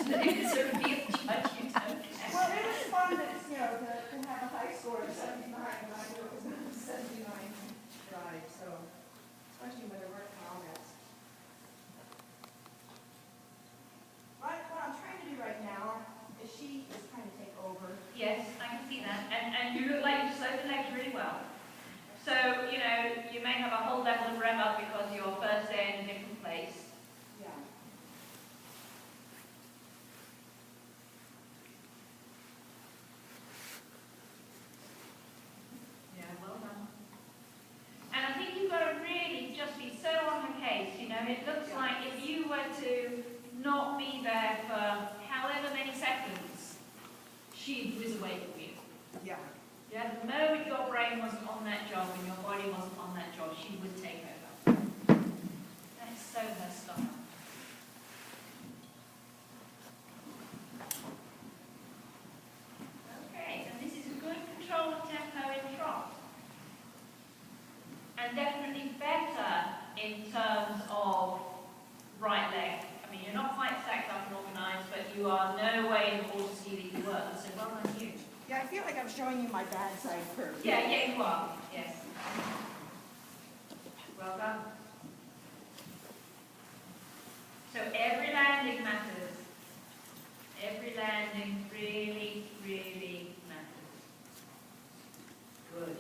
judge. It's a real judge, you don't care. Well, it was fun to, to have a high score of 79, and I knew it was not a 79 drive, so, especially when there weren't comments. What I'm trying to do right now is she is trying to take over. Yes, I can see that. And you look like you slowed the legs really well. So, you may have a whole level of rev up because you're first there in a different place. Yeah. Yeah, well done. And I think you've got to really just be so on her case. It looks like if you were to not be there for however many seconds, she'd whiz away from you. Yeah. Yeah, the moment your brain wasn't on that job and your body wasn't on that job, she would take over. That's so her style. Okay, and this is a good control of tempo in trot. And definitely better in terms of right leg. I mean, you're not quite stacked up and organised, but you are no way in the water ski that you were. So well done you. Yeah, I feel like I'm showing you my bad side curve. Yeah, you are. Yes. Well done. So every landing matters. Every landing really, really matters. Good.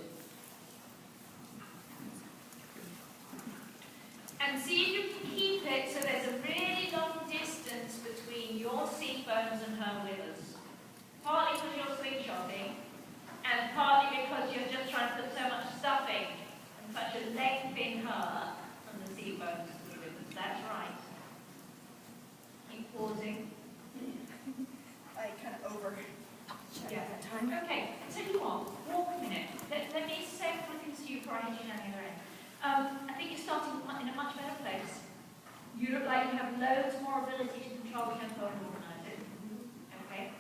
And see if you can keep it so there's a really long distance between your seat bones and her withers. Partly because you're slingshotting, and partly because you're just trying to put so much stuffing and such a length in her from the seat bones to the withers. That's right. Keep pausing. I kind of over that time. Okay, I tell you what, walk a minute. Let me say a couple of things to you before I hit you down the other end. I think you're starting in a much better place. You look like you have loads more ability to control tempo and organise it. Okay?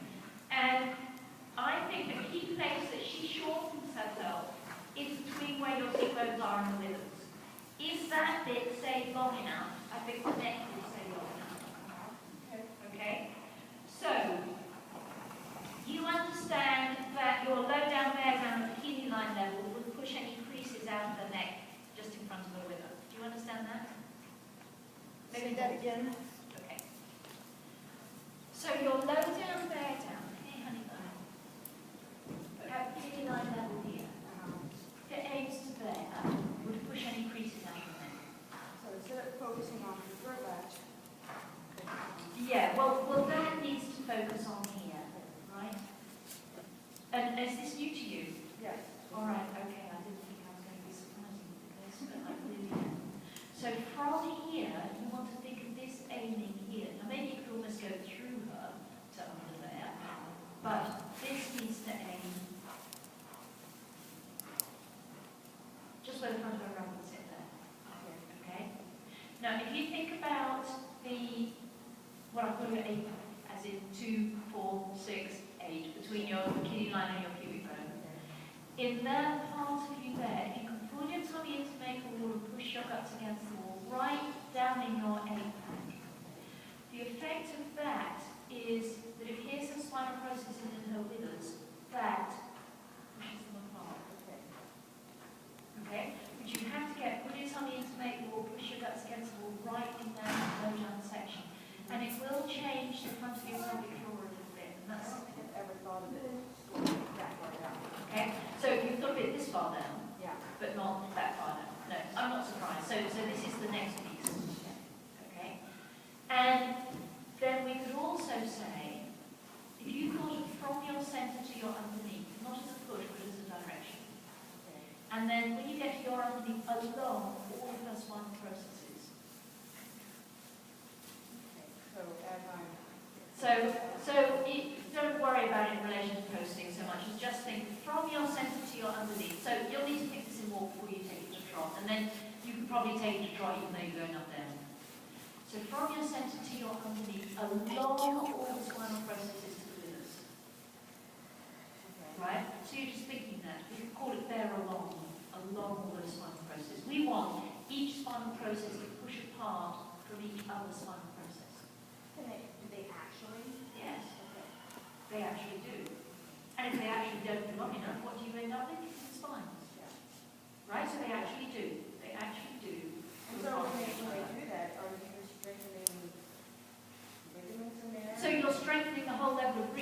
And I think a key place that she shortens herself is between where your seat bones are and the withers. Is that bit stayed long enough? I think the neck will stay long enough. Okay? So, you understand that your low down bear down at the bikini line level would push any creases out of the neck just in front of the wither. Do you understand that? Say that again. Okay. So your low down bear down, hey honey bun, at bikini line level here, that aims to there, would push any creases out of the neck. So instead of focusing on the throat latch. Yeah, well that needs to focus on here, right? And is this new to you? Yes. All right, okay, I didn't think I was going to be surprising with this, but I really am. So from here, you want to think of this aiming here. Now maybe you could almost go through her to under there, but this needs to aim just where the front of her rump would sit there. Okay? Now if you think about what I'm calling an apron, as in 2, 4, 6, 8, between your bikini line and your pubic bone. In that part of you there, if you can pull your tummy into make a wall and push your guts against the wall, right down in your apron. The effect of that is that if here's some spinal processes in her withers, that pushes them apart. Okay? But you have to pull your tummy into make a wall, push your guts against the wall, right in that low down section. And it will change the front of your pelvic floor a little bit. And that's I don't think I've ever thought of it that far down. okay. So you've got it this far down, Yeah. but not that far down. No, I'm not surprised. So this is the next piece. Okay. And then we could also say, if you thought of from your centre to your underneath, not as a push, but as a direction. And then when you get to your underneath, along all of her spinal processes. So don't worry about it in relation to posting so much. Just think from your centre to your underneath. So you'll need to pick this in walk before you take it to trot, and then you can probably take it to trot even though you're going up there. So from your centre to your underneath, along all the spinal processes to the withers. Right? So you're just thinking that. We could call it there along all those spinal processes. We want each spinal process to push apart from each other spinal process. Do they actually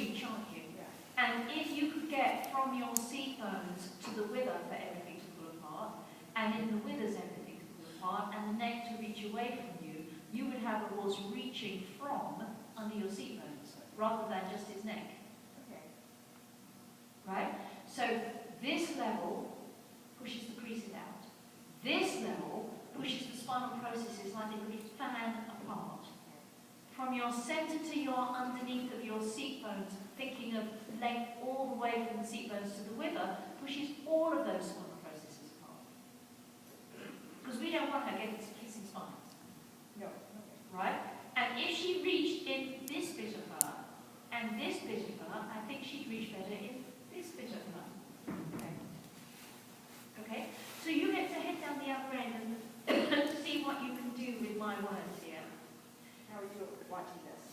reach, aren't you? Yeah. And if you could get from your seat bones to the wither for everything to pull apart, and in the withers everything to pull apart, and the neck to reach away from you, you would have a horse reaching from under your seat bones, rather than just its neck. Okay. Right? So this level pushes the creases out. This level pushes the spinal processes like they would fan apart. From your center to your underneath of your seat bones, thinking of length all the way from the seat bones to the wither, pushes all of those spinal processes apart. Because we don't want her getting kissing spines. No. Right? And if she reached in this bit of her and this bit of her, I think she'd reach better in this bit of her. Okay? Okay? So you get to head down the other end and see what you can do with my words here. How are you watching this?